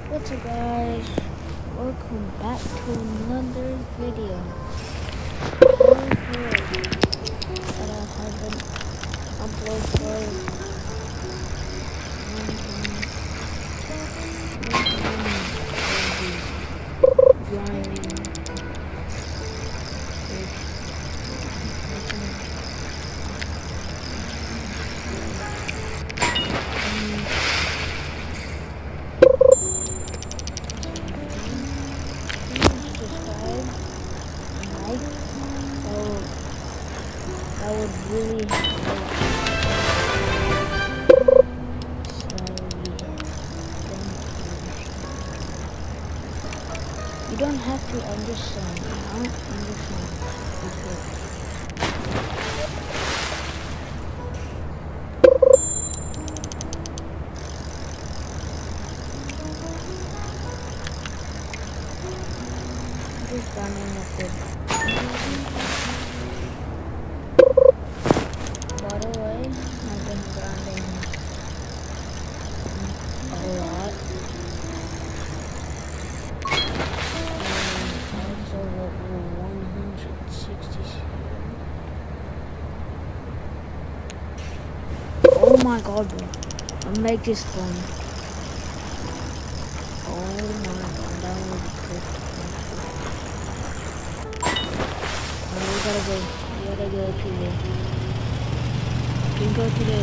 What's up guys, welcome back to another video. Sorry that I haven't uploaded for driving. Subscribe and like. That would really help. You don't have to understand. I don't understand. It's good. Just running up it. By the way, I've been grinding a lot. Also level 167. Oh my god, bro. I'll make this fun. Oh my god, that was good. We gotta go to the. We can go to the.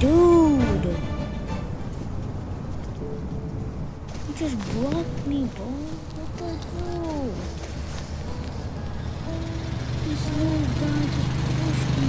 Dude, you just blocked me, bro. What the hell? This little guy just pushed me.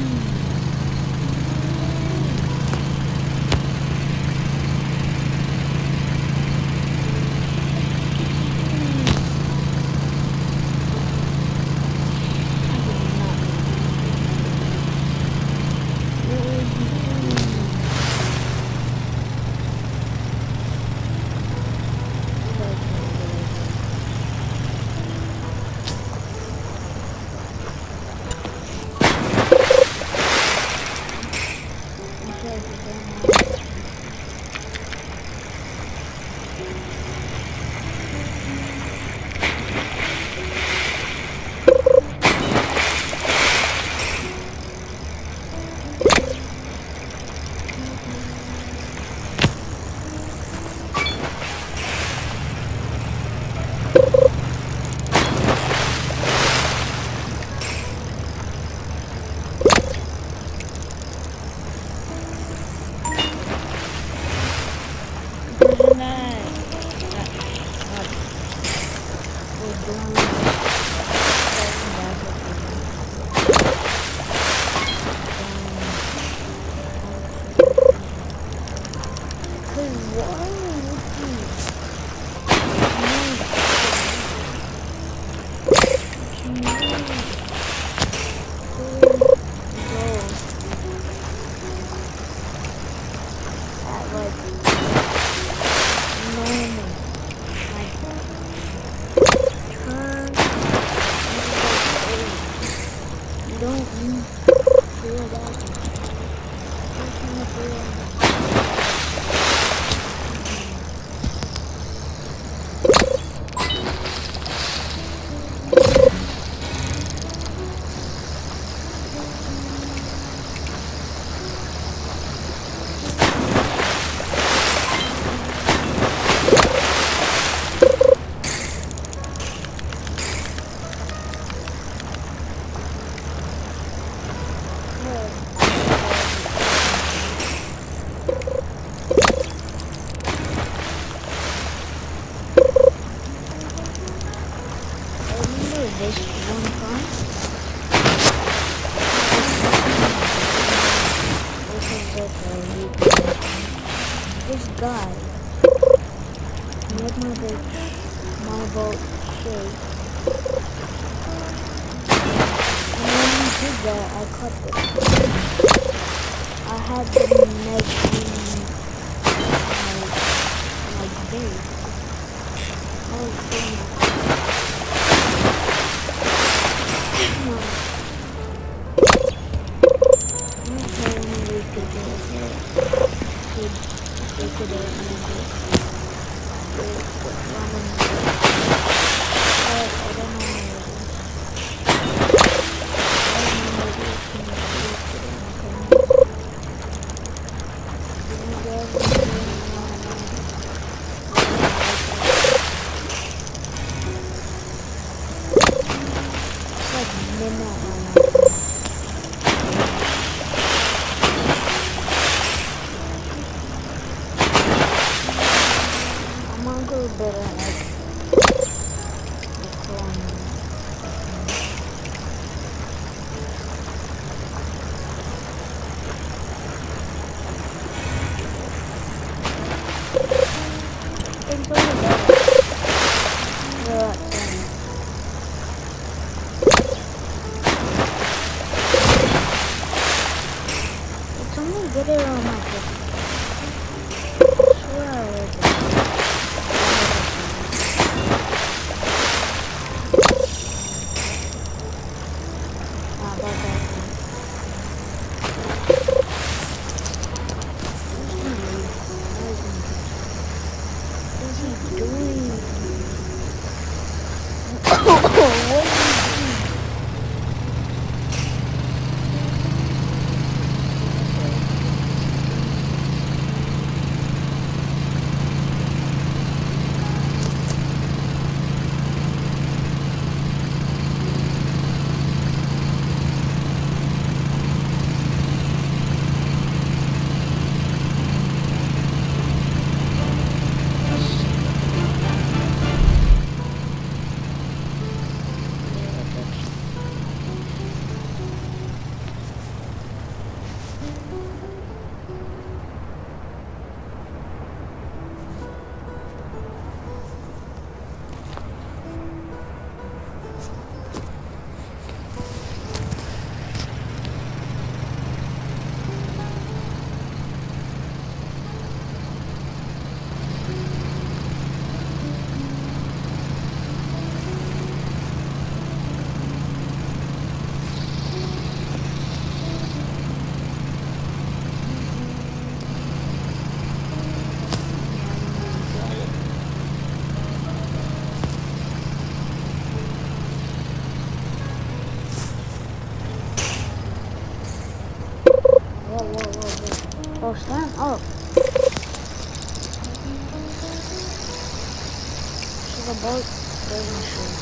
guy made my boat shake. And when he did that, I caught it. I had to make my bait. Oh, so much. Okay, we could do it. We could do it. I'm gonna go better like the corner. It's over there. It's only get it on my head. I swear I read it. About that one. What is he doing? What is he doing? Oh, stand up. So the boat doesn't shoot.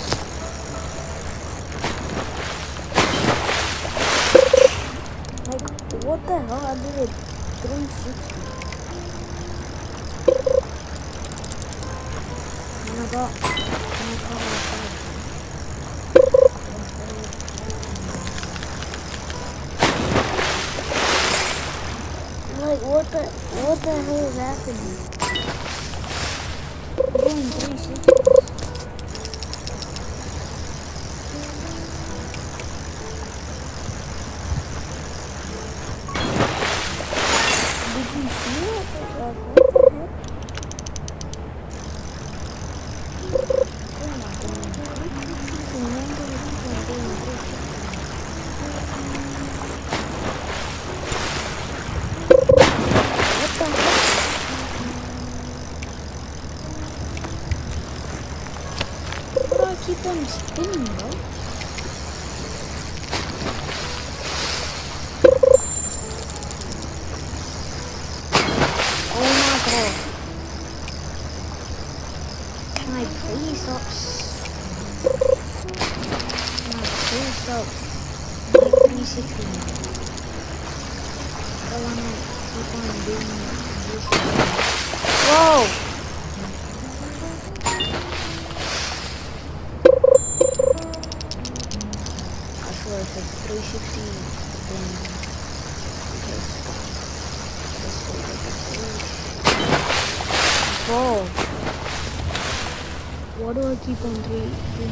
Like, what the hell? I did it 360. Oh my god. Like, what the hell is happening? I'm doing 360. Did you see it? Like, what the heck? Keep them spinning, bro. Oh my god. Can I please stop? Can I please stop? Like 360 now. I wanna keep on doing this. Whoa! If it's 360, then okay, let's see. fall. Why do I keep on doing this?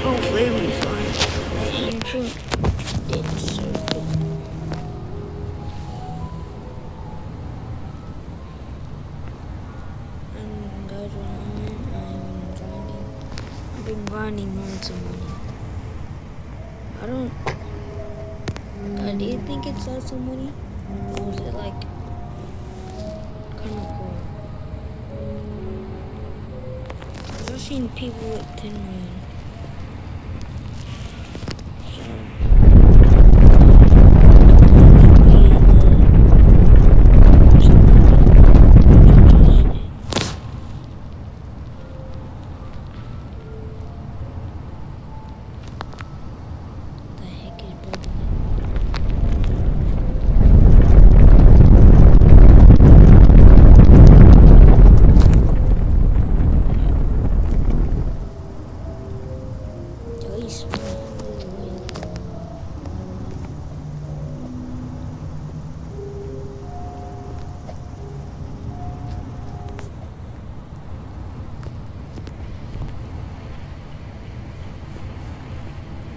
Hopefully it'll be fine. The ancient ditch circle. Guys, I've been grinding on some money. Do you think it's lots of money? Or is it like kind of cool? I've seen people with 10 million.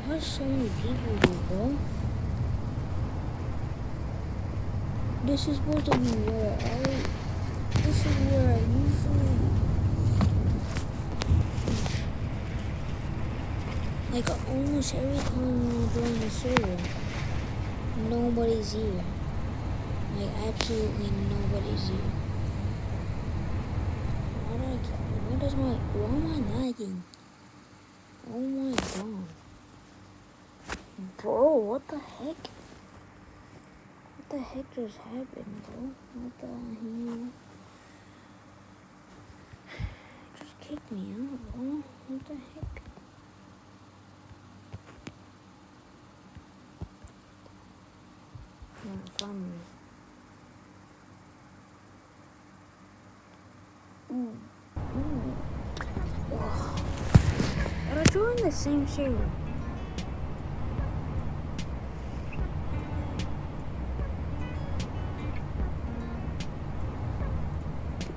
There's so many people here, bro. This is supposed to be where this is where I usually, like almost every time I join the server, nobody's here. Like absolutely nobody's here. Why am I lagging? Oh my god. Bro, what the heck? What the heck just happened, bro? What the hell? Just kicked me out, bro. What the heck? Finally. But I joined the same server.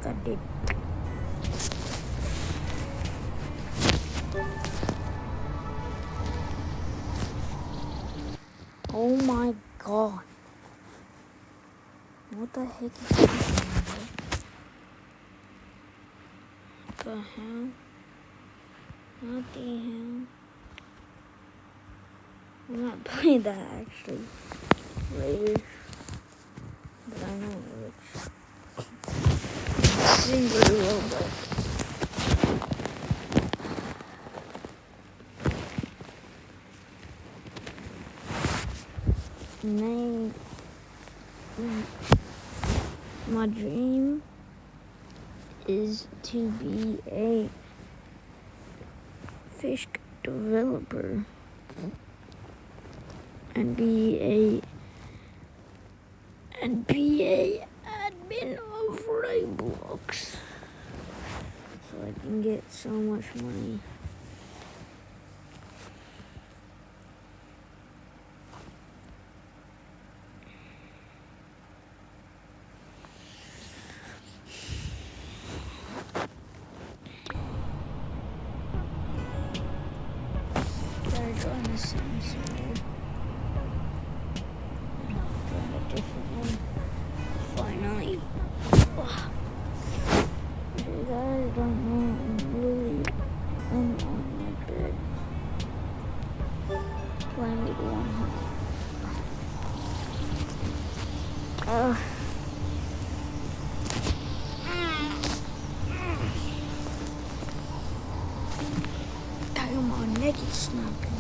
I did. Oh my god. What the heck is happening? What the hell? What the hell? I'm not playing that actually later. But I know it's sing very well, but my dream is to be a FISCH developer and be a admin of Roblox, so I can get so much money. Gotta join the same server. And I'll join a different one. Finally. If you guys don't know, I'm on my bed. Playing with one hand. My neck is snapping.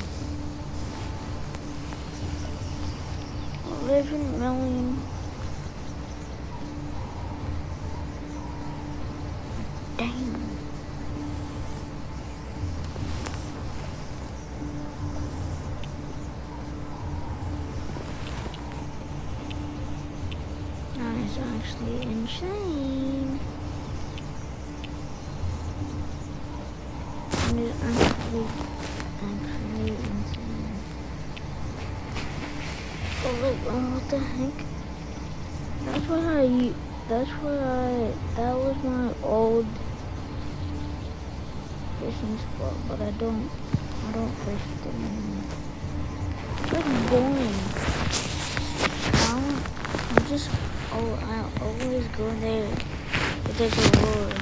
11 million. Damn. That is actually insane. It is actually insane. Oh, like, what the heck? That was my old fishing spot, but I don't fish there anymore. It's boring. I always go there if there's a lure.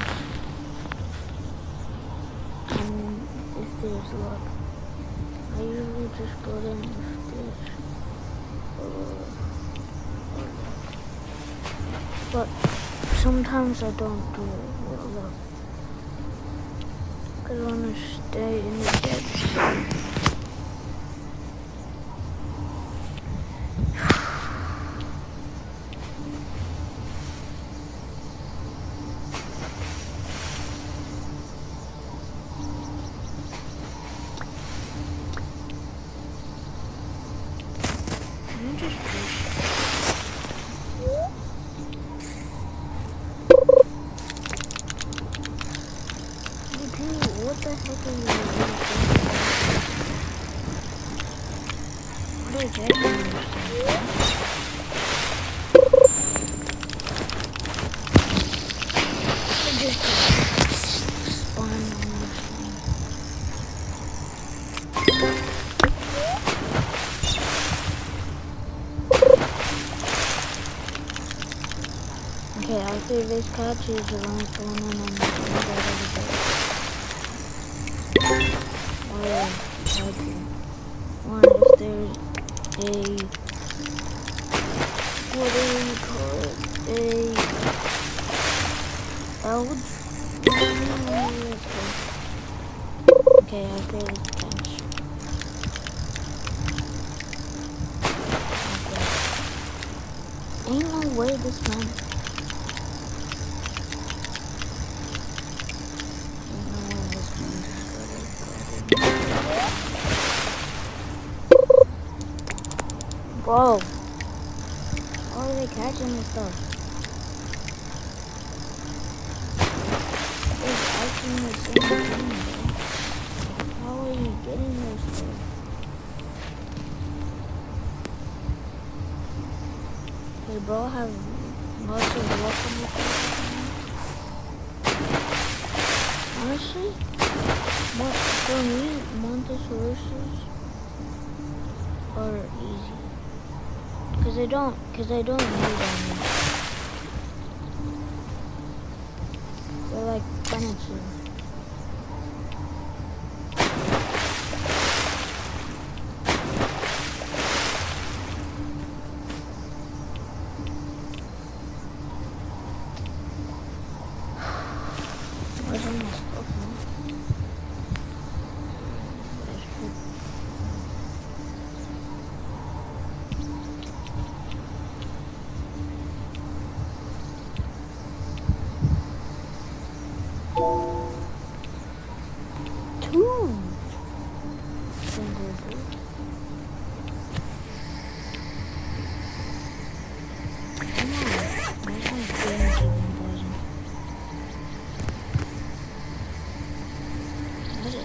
And if there's luck. I usually just go there and fish. But sometimes I don't do it with luck. Because I want to stay in the depths. What the heck are you doing? What are you getting? I just spawned on this thing. Okay, after this catch is the last one and I'm going to go to the bed. Or if there's what do you call it? Algaes? Okay, I feel the catch. Okay. Ain't no way this man. Bro, how are they catching this stuff? It's catching the same thing, bro. How are you getting this stuff? Hey, bro, I have lots of luck on this stuff. Honestly, but for me, Montesorises are easy. Cause I don't need any. They're like kinda chill. Where's all my stuff, man?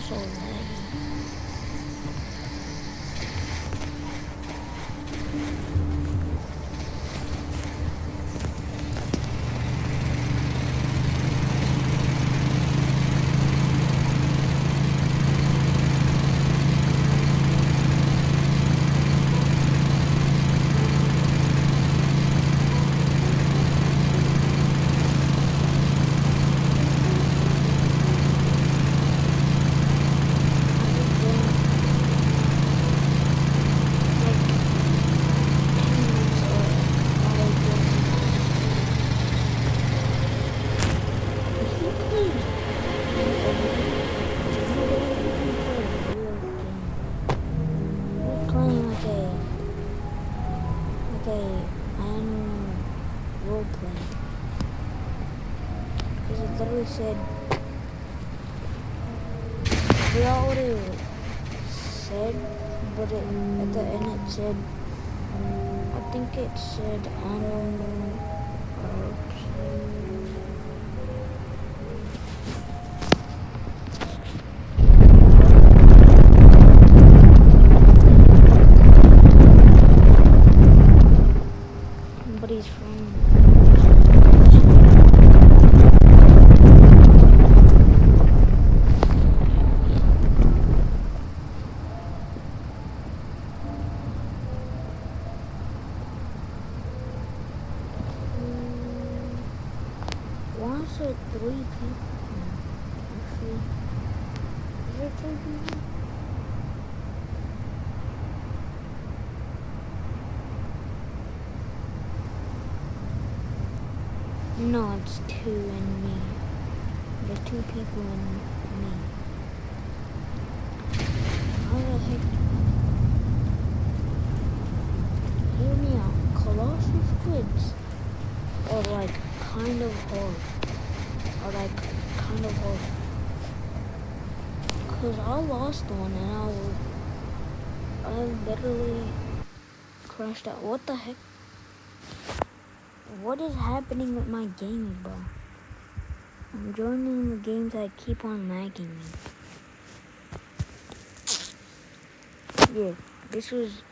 So laggy. Because it literally said, I forgot what it said, but at the end it said, I think it said animal herbs. Somebody's from why is there 3 people? Actually, is there 3 people? No, it's 2 and me. There's 2 people and me. How the heck? Hear me out. Colossal squids are like kind of hard. Cause I lost one and I literally crashed out. What the heck? What is happening with my games, bro? I'm joining the games that keep on lagging me. Yeah, this was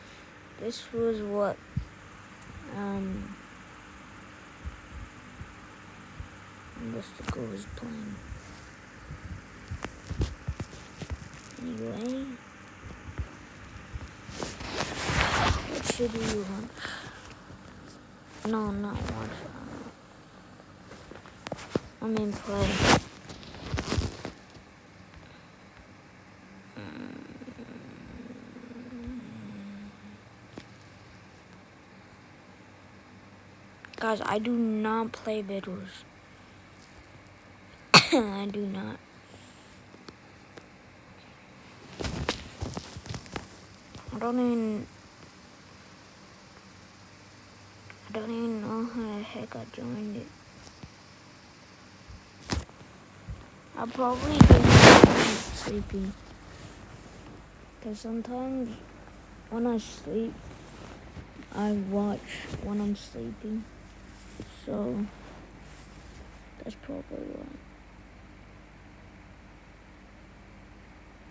what Mystical was playing. Anyway, what should we watch? No, not watch. I mean play. Guys, I do not play Bedwars. I do not. I don't even know how the heck I joined it. I probably didn't sleepy. Because sometimes when I sleep, I watch when I'm sleeping. So that's probably why.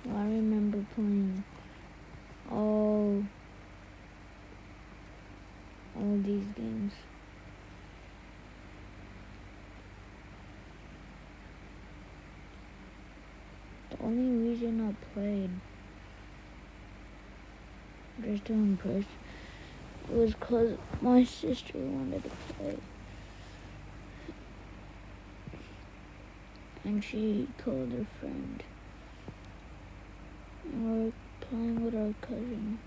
I remember playing all these games. The only reason I played just to impress was because my sister wanted to play. And she called her friend. And we're playing with our cousin.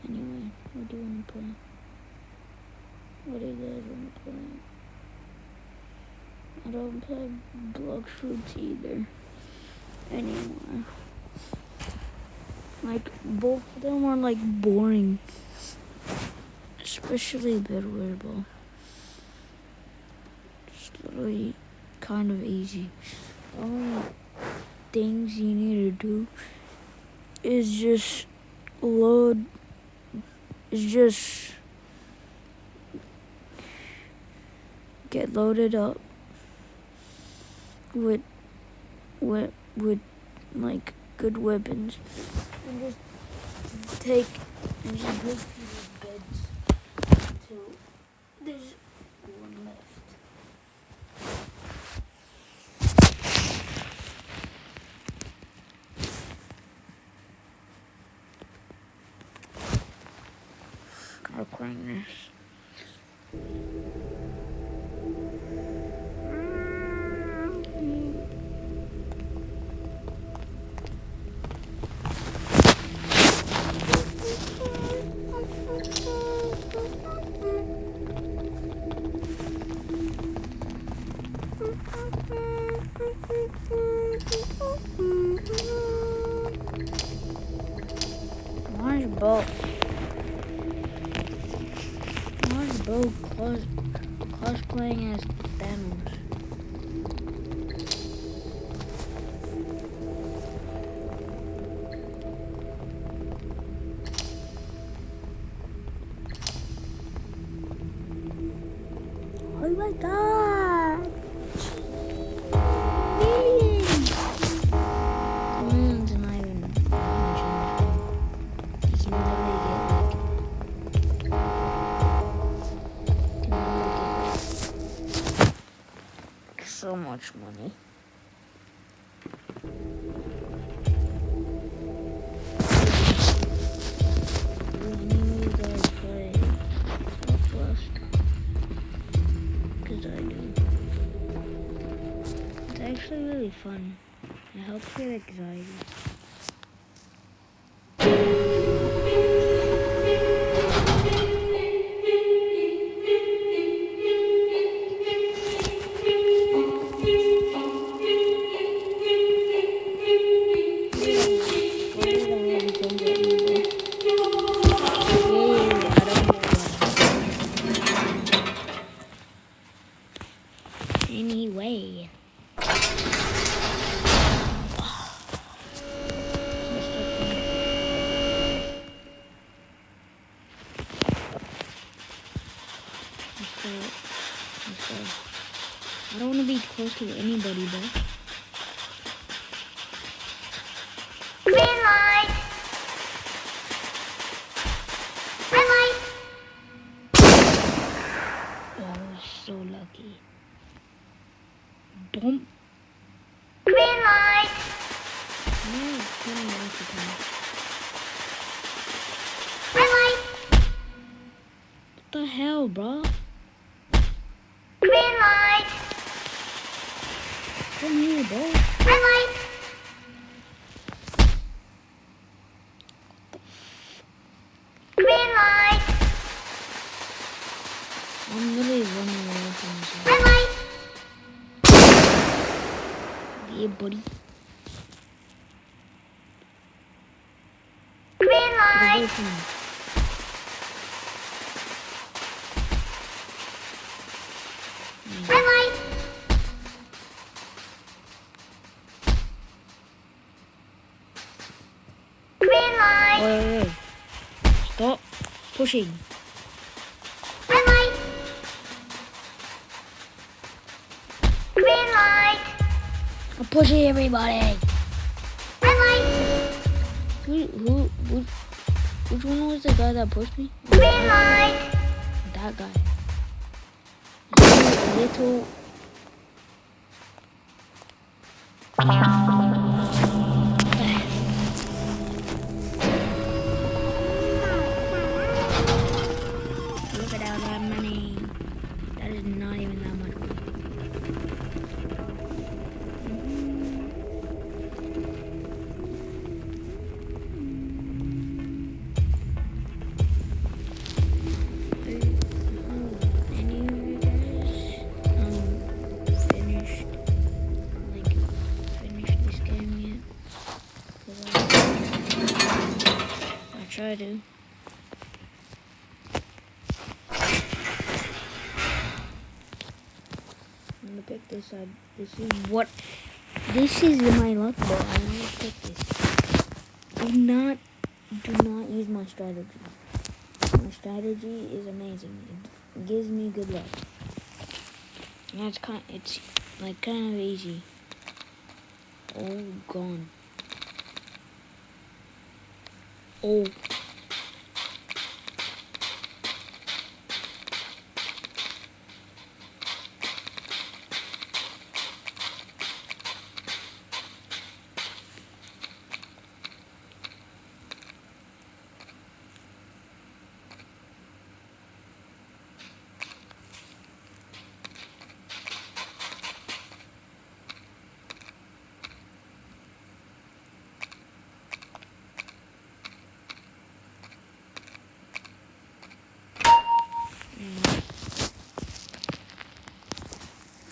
Anyway, what do you want to play? What do you guys want to play? I don't play block shoots either anymore. Like, both of them are like boring. Especially Bedwars Ball. It's literally kind of easy. The only things you need to do is just get loaded up with like good weapons and just break people's beds until there's one left. I'll crank this. Where's Bo? Where's Bo cosplaying as Thanos? Oh my god! Millions! Millions are not even much in this game. You can literally get so much money. Do any of you guys play Outlast? Because I do. It's actually really fun. It helps with anxiety. Anyway. I don't want to be close to anybody, though. Green light. Red light. Oh, I was so lucky. Boom. Green light. No, turn off the time. Red light. What the hell, bro? Green light. Come here, bro. Red light. Green light. I'm literally running away from this. Red light. Yeah, buddy. Green Get away light. from me. Red light. Green light. Wait. Stop pushing. Red light. Green light. I'm pushing everybody. Red light. Which one was the guy that pushed me? Green light. That guy. Little. Look at all that money. That is not even that much money. Any of you guys finished this game yet? 'Cause I try to. I'm gonna pick this up. This is my luck ball. I'm gonna pick this. Do not use my strategy. My strategy is amazing. It gives me good luck. And it's kind of easy. Oh, gone. Oh.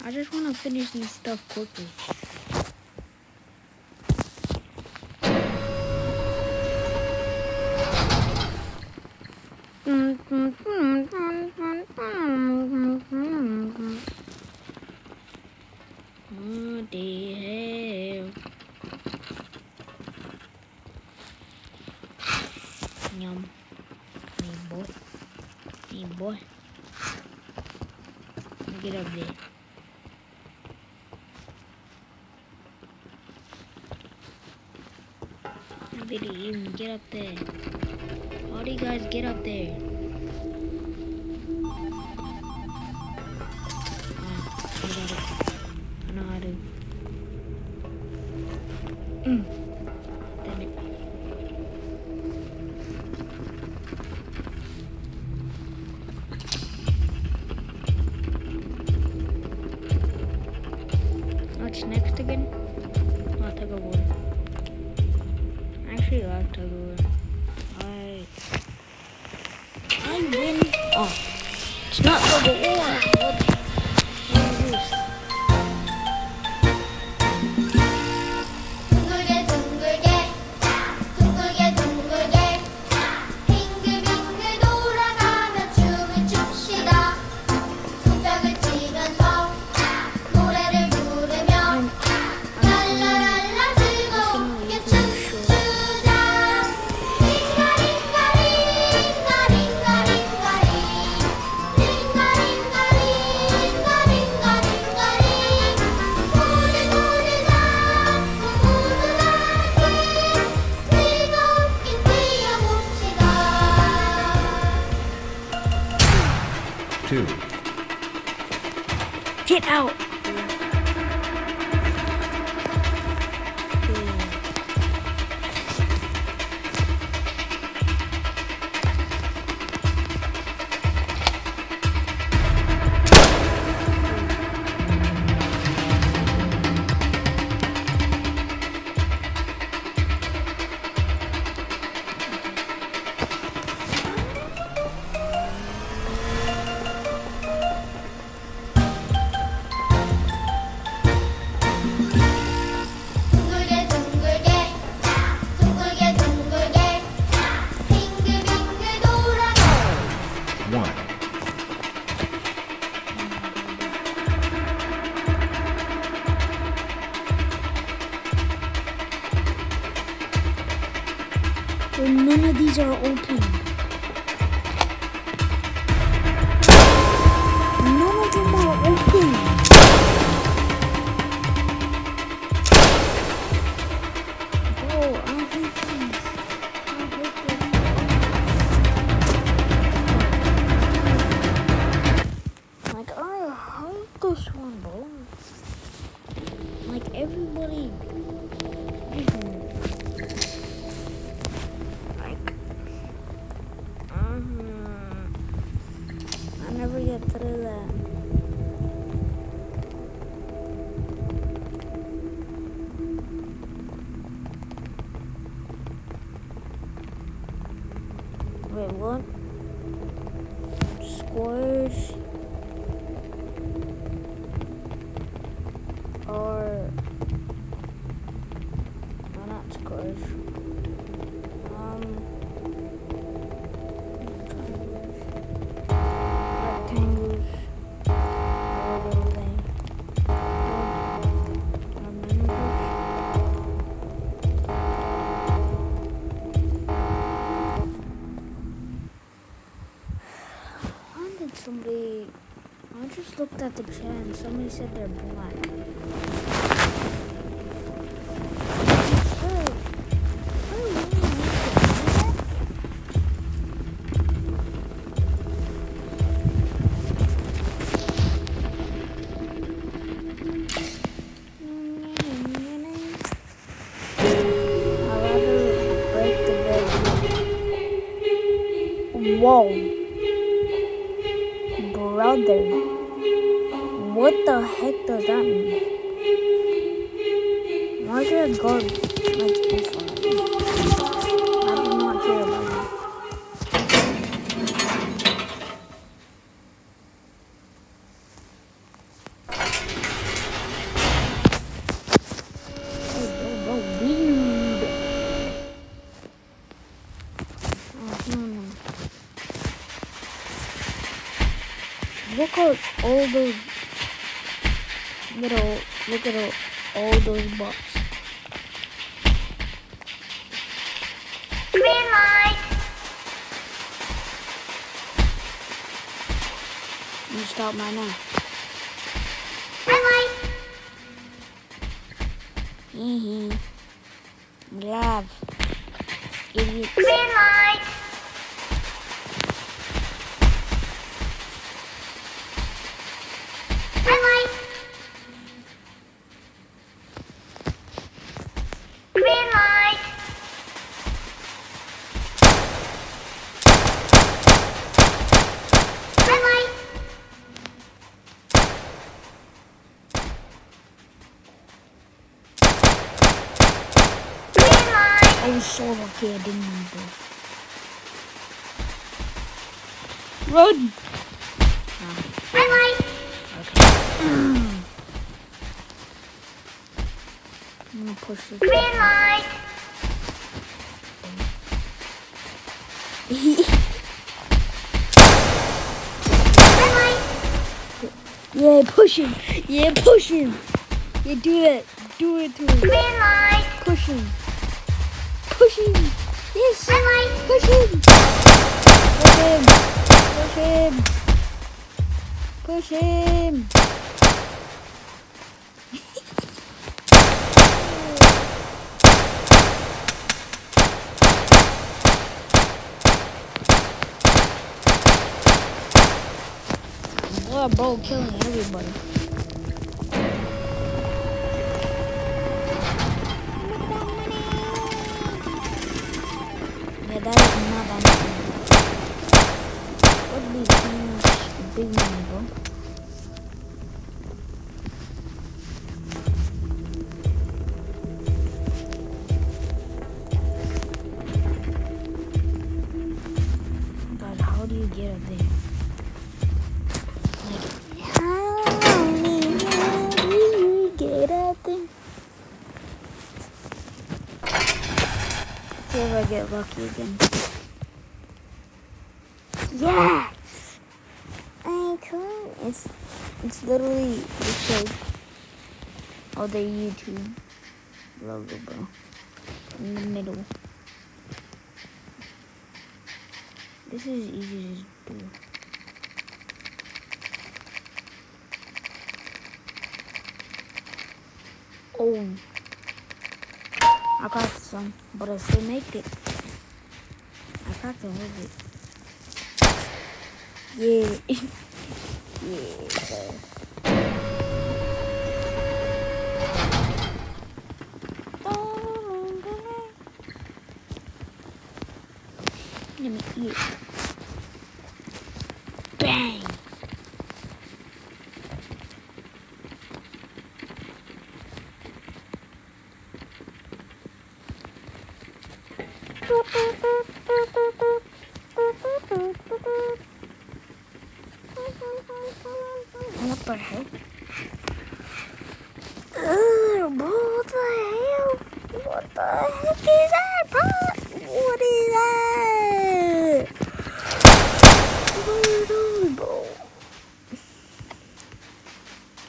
I just want to finish this stuff quickly. What the hell? Yum. Hey boy. Hey boy. Get up there. I didn't even get up there. How do you guys get up there? I got it. I know how to. Damn it. What's next again? Oh, tug of war. I actually like tug of war. I win. Oh, it's not tug of war. What is this? 둥글게 둥글게 둥글게 둥글게 빙글빙글 돌아가며 춤을 춥시다. 손뼉을 치면서 노래를 부르며 랄라랄라 즐겁게 춤추자. Two. Get out. 둥글게 둥글게 둥글게 둥글게 빙글빙글 돌아가. One. Well, none of these are open. None of them are open. Bro, I hate these. I hate them. Like, I hate this one, bro. Like, everybody. Like, I never get through that. Wait, what? Squares are no, not squares. Rectangles. What are they? Why did somebody? I just looked at the chat and somebody said they're black. Whoa, brother, what the heck does that mean? Why should I go like this one? I do not care about that. look at all those little, look at all those bugs. Green light. You stop right now. Red light. Hee Love. Idiot. Green light. Red light. Green light. Red light. Green light. I was so lucky I didn't move. Run! Red light. Okay. I'm gonna push this. Green light. Red light. Yeah, push him. Yeah, push him. Yeah, do that. Do it to him. Green light. Push him. Push him. Yes. Red light. Push him. Push him. Push him. Push him. Boy, bro, killing everybody. Yeah, that is not that much. Would be too much big money, bro. But how do you get up there? Like, how do you get up there? See if I get lucky again. Yes! I could. It's literally the shape of the YouTube logo, bro. In the middle. This is easy to do. Oh. I got some, but I still make it. I got to hold it. Yeah. Yeah. Let me eat it. Bang. What the hell? What the hell? What the heck is that, bro? What is that? What are you doing, bro?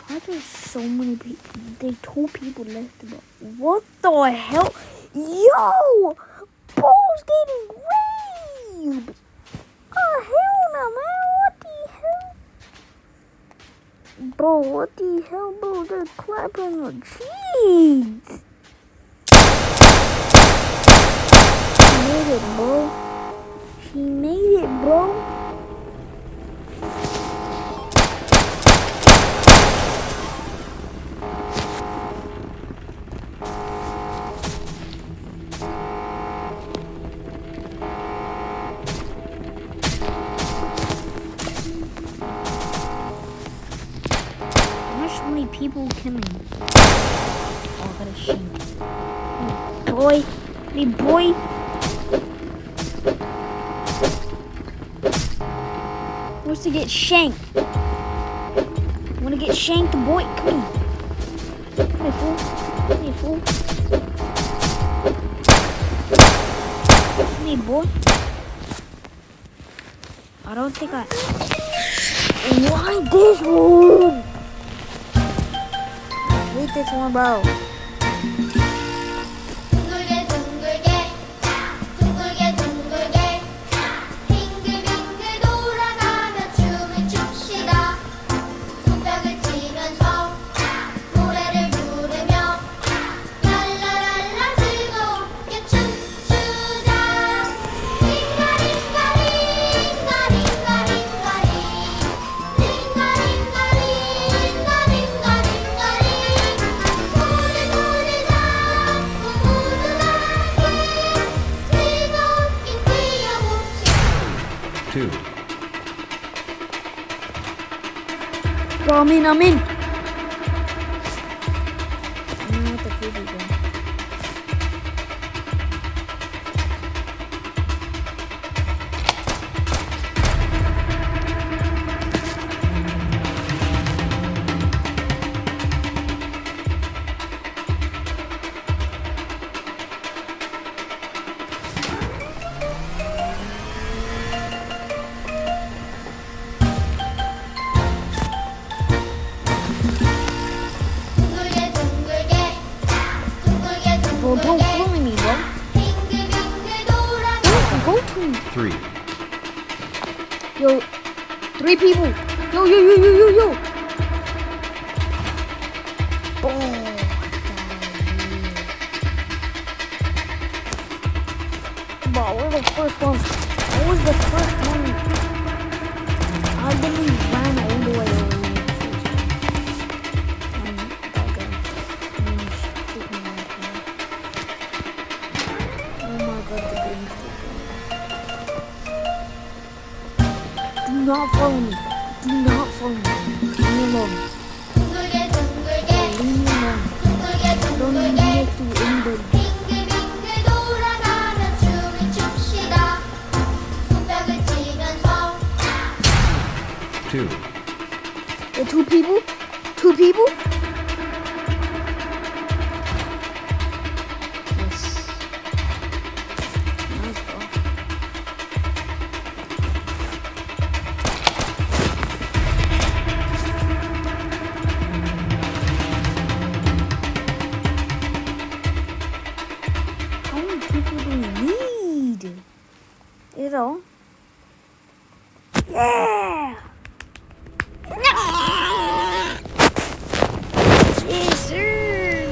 Why are there so many people? There's 2 people left, bro. What the hell? Yo! Bro's getting raped! Oh, hell no, man. What the hell? Bro, what the hell, bro? They're clapping the cheeks. She made it, bro. She made it, bro. So many people killing. Oh, I got a shank. Boy. Hey, boy. Wants to get shanked. Wanna get shanked, boy? Come here. Come here, fool. Come here, fool. Come here, boy. I don't think I... Why this one? Read this one, bro. 둥글게 둥글게 둥글게 둥글게 빙글빙글 돌아가며 춤을 춥시다. 손뼉을 치면서 노래를 부르며 랄라랄라 즐겁게 춤추자. 링가링가링 링가링가링가링 링가링가링가링가링가링 two, Bro, I'm in. I'm in with the food again. 둥글게 둥글게 둥글게 Bro, don't 둥글게 bully me, bro. 빙글빙글 돌아가 Don't go to me. three, Yo, 3 people. Yo. Oh, bro, we're the first one. I was the first one. I literally ran all the way over here. Oh my god, the game's Do not follow me. Do not follow me. Leave me alone. 둥글게 둥글게 Leave me alone. 둥글게 Don't leave 둥글게 me to anybody. 빙글빙글 돌아가며 춤을 춥시다. 손뼉을 치면서 two, The 2 people? 2 people? Yes. Nice, bro. How many people do we need? You know? Yeah! Yes, sir!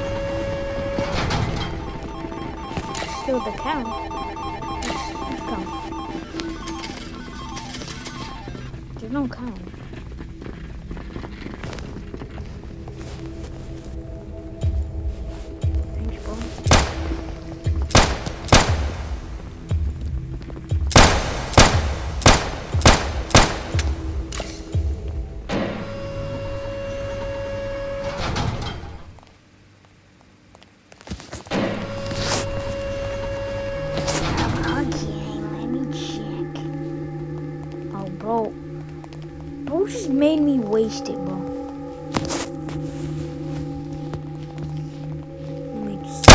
Still the count. Which count? There's no count. Thanks, bro. Okay, let me check. Oh, bro. Bro just made me waste it, bro. Let me just...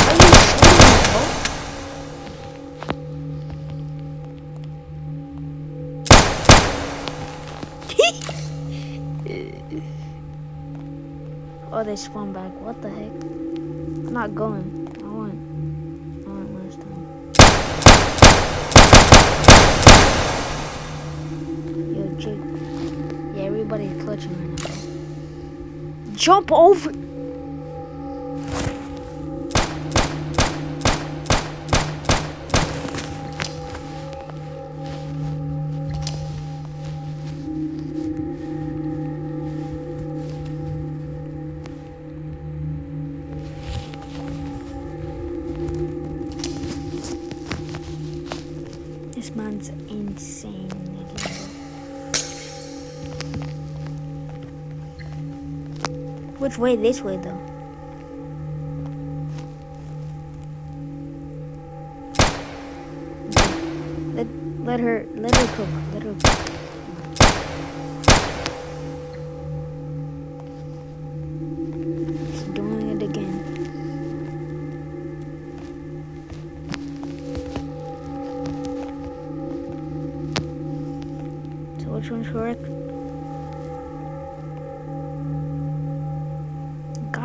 Are you serious, bro? Oh, they spawned back. What the heck? I'm not going. I went last time. Yo, Jake. Yeah, everybody's clutching right now. Jump over. This man's insane. Which way? This way, though. Let her cook. Let her cook.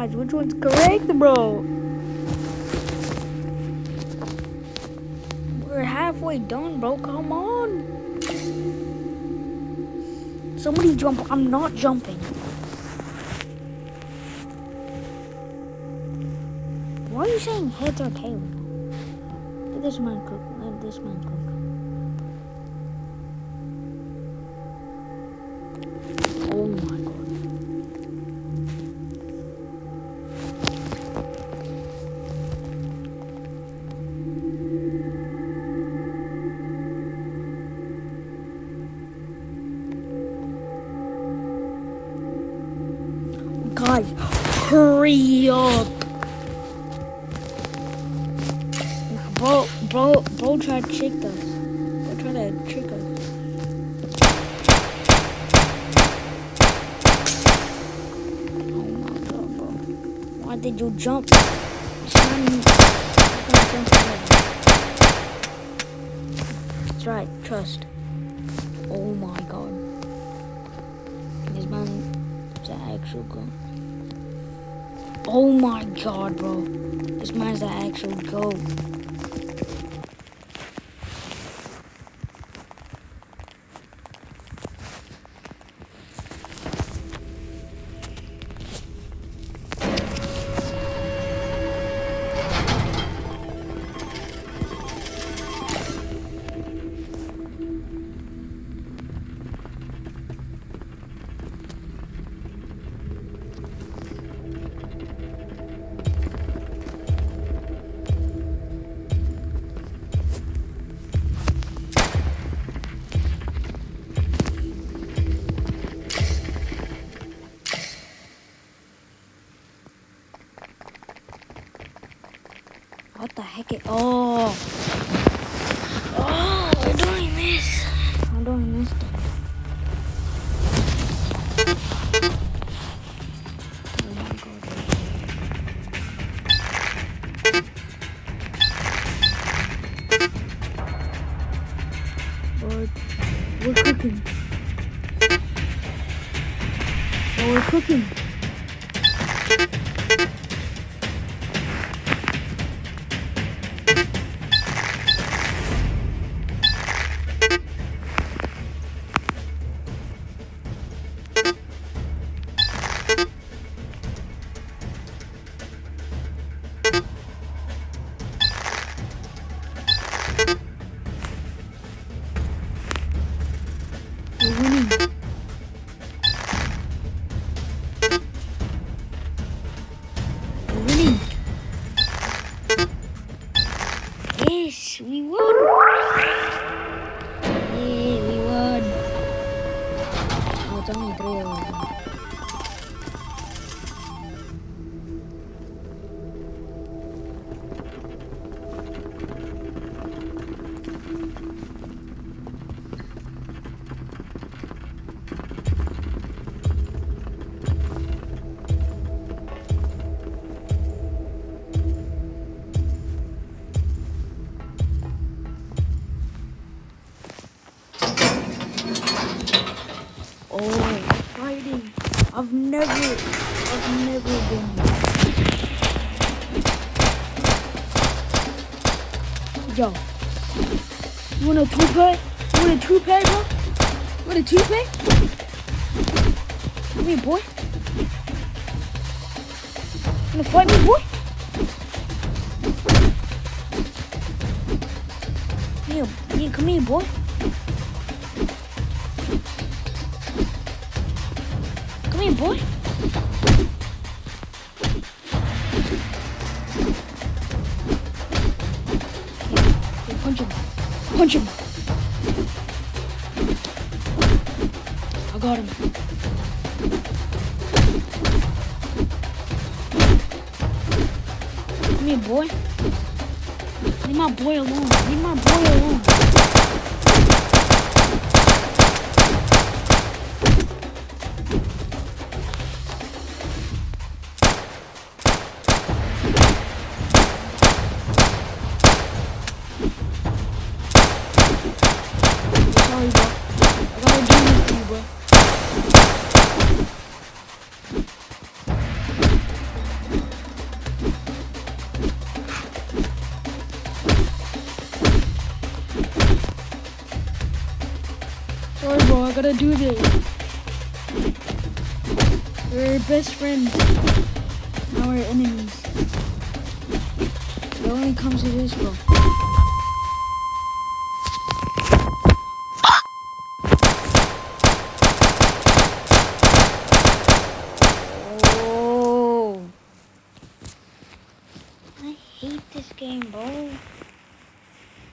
Guys, which one's correct, bro? We're halfway done, bro. Come on. Somebody jump. I'm not jumping. Why are you saying heads or tails? Let this man cook. Let this man cook. Oh my god. Guys, hurry up. Bro tried to trick us. Bro tried to trick us. Oh my god, bro. Why did you jump? Jump already. That's right, trust. Oh my god. This man is an actual gun. Oh my god, bro. This man's the actual goat. What the heck? Oh, we're doing this. I'm doing this thing. Oh my god. But we're cooking. Oh, we're cooking. We're winning. We're winning. Yes, we won. Yeah, we won. Oh, it's only 3 of them. Oh, fighting. I've never been. Yo, you want a toupee? You want a toupee, bro? You want a toupee? Come here, boy. You wanna fight me, boy? Here, come here, boy. Come here, boy. Here, punch him. Punch him. I got him. Come here, boy. Leave my boy alone. Leave my boy alone. Sorry, bro. I gotta do this to you, bro. gotta do this. We're best friends. Now we're enemies. It only comes to this, bro. Oh. I hate this game, bro.